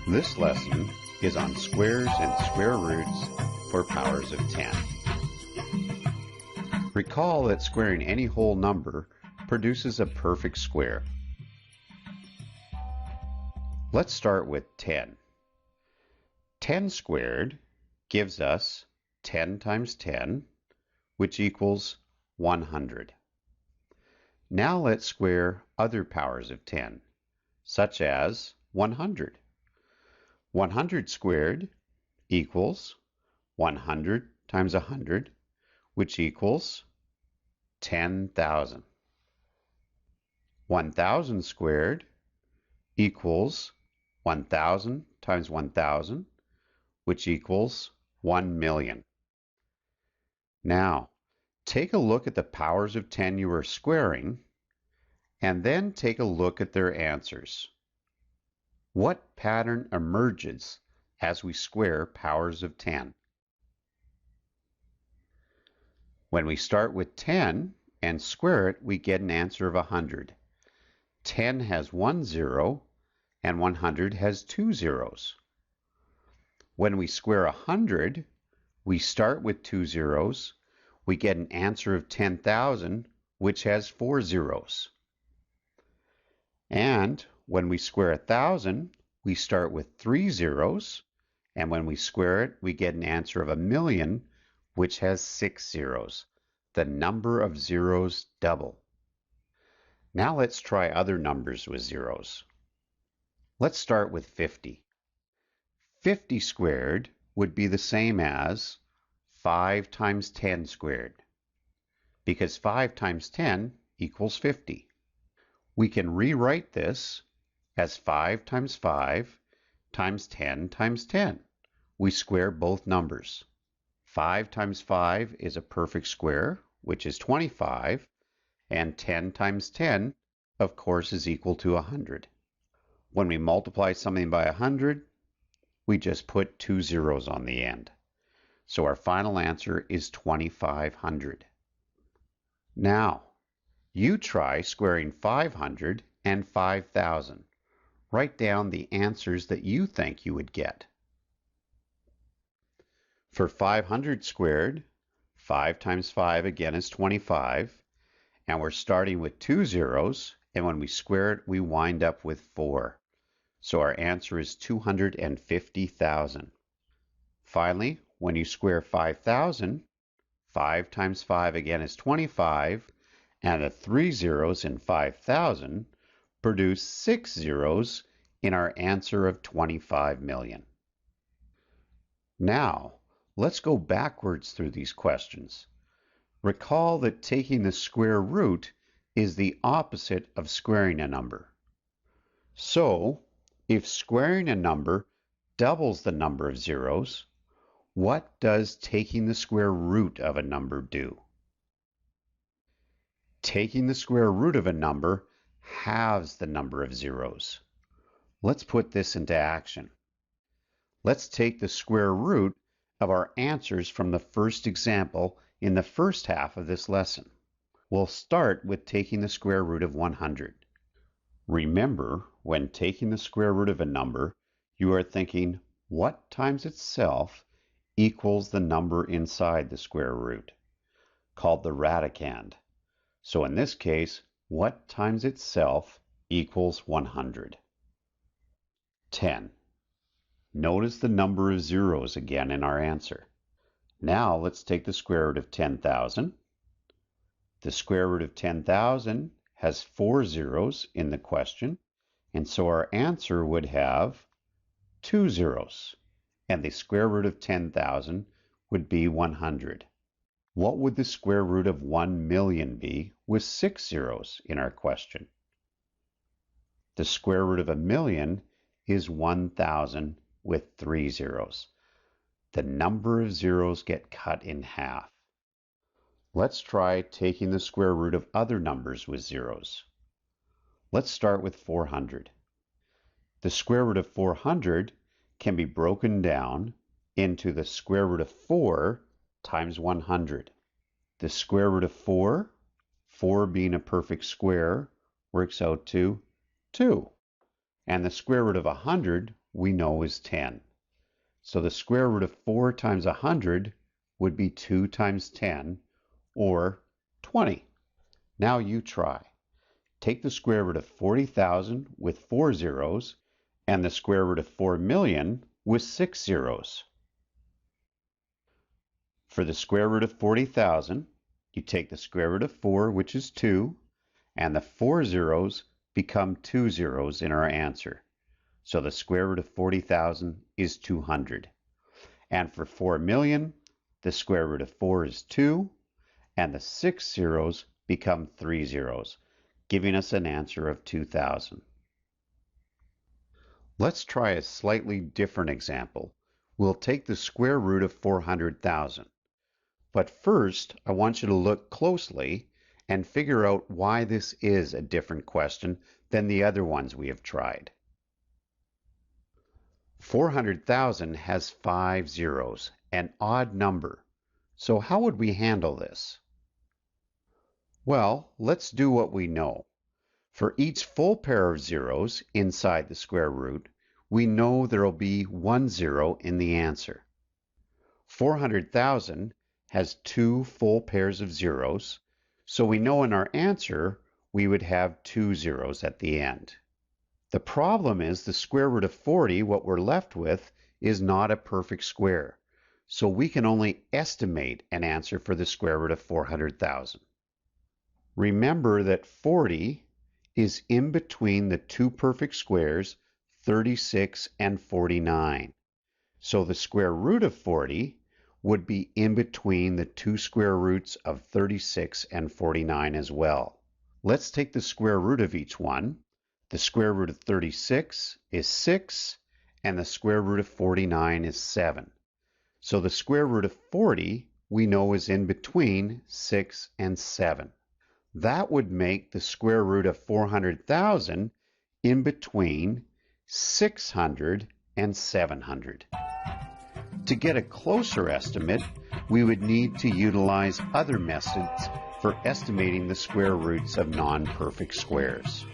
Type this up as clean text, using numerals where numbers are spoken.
This lesson is on squares and square roots for powers of 10. Recall that squaring any whole number produces a perfect square. Let's start with 10. 10 squared gives us 10 times 10, which equals 100. Now let's square other powers of 10, such as 100. 100 squared equals 100 times 100, which equals 10,000. 1,000 squared equals 1,000 times 1,000, which equals 1,000,000. Now, take a look at the powers of 10 you are squaring, and then take a look at their answers. What pattern emerges as we square powers of 10? When we start with 10 and square it, we get an answer of 100. 10 has 1 0, and 100 has 2 zeros. When we square 100, we start with 2 zeros. We get an answer of 10,000, which has 4 zeros. And when we square 1,000, we start with 3 zeros, and when we square it, we get an answer of 1,000,000, which has 6 zeros. The number of zeros double. Now let's try other numbers with zeros. Let's start with 50. 50 squared would be the same as 5 times 10 squared, because 5 times 10 equals 50. We can rewrite this as 5 times 5 times 10 times 10. We square both numbers. 5 times 5 is a perfect square, which is 25, and 10 times 10, of course, is equal to 100. When we multiply something by 100, we just put 2 zeros on the end. So our final answer is 2,500. Now, you try squaring 500 and 5,000. Write down the answers that you think you would get. For 500 squared, 5 times 5 again is 25, and we're starting with 2 zeros, and when we square it, we wind up with 4. So our answer is 250,000. Finally, when you square 5,000, 5 times 5 again is 25, and the 3 zeros in 5,000 produce 6 zeros in our answer of 25 million. Now, let's go backwards through these questions. Recall that taking the square root is the opposite of squaring a number. So, if squaring a number doubles the number of zeros, what does taking the square root of a number do? Taking the square root of a number halves the number of zeros. Let's put this into action. Let's take the square root of our answers from the first example in the first half of this lesson. We'll start with taking the square root of 100. Remember, when taking the square root of a number, you are thinking, what times itself equals the number inside the square root, called the radicand. So in this case, what times itself equals 100? 10. Notice the number of zeros again in our answer. Now let's take the square root of 10,000. The square root of 10,000 has 4 zeros in the question, and so our answer would have 2 zeros, and the square root of 10,000 would be 100. What would the square root of 1,000,000 be with 6 zeros in our question? The square root of 1,000,000 is 1,000 with 3 zeros. The number of zeros get cut in half. Let's try taking the square root of other numbers with zeros. Let's start with 400. The square root of 400 can be broken down into the square root of 4 times 100. The square root of 4, 4 being a perfect square, works out to 2. And the square root of 100 we know is 10. So the square root of 4 times 100 would be 2 times 10, or 20. Now you try. Take the square root of 40,000 with 4 zeros and the square root of 4 million with 6 zeros. For the square root of 40,000, you take the square root of 4, which is 2, and the 4 zeros become 2 zeros in our answer. So the square root of 40,000 is 200. And for 4 million, the square root of 4 is 2, and the 6 zeros become 3 zeros, giving us an answer of 2,000. Let's try a slightly different example. We'll take the square root of 400,000. But first, I want you to look closely and figure out why this is a different question than the other ones we have tried. 400,000 has 5 zeros, an odd number. So how would we handle this? Well, let's do what we know. For each full pair of zeros inside the square root, we know there will be 1 zero in the answer. 400,000 has 2 full pairs of zeros, so we know in our answer we would have 2 zeros at the end. The problem is the square root of 40, what we're left with, is not a perfect square, so we can only estimate an answer for the square root of 400,000. Remember that 40 is in between the two perfect squares, 36 and 49. So the square root of 40 would be in between the two square roots of 36 and 49 as well. Let's take the square root of each one. The square root of 36 is 6, and the square root of 49 is 7. So the square root of 40 we know is in between 6 and 7. That would make the square root of 400,000 in between 600 and 700. To get a closer estimate, we would need to utilize other methods for estimating the square roots of non-perfect squares.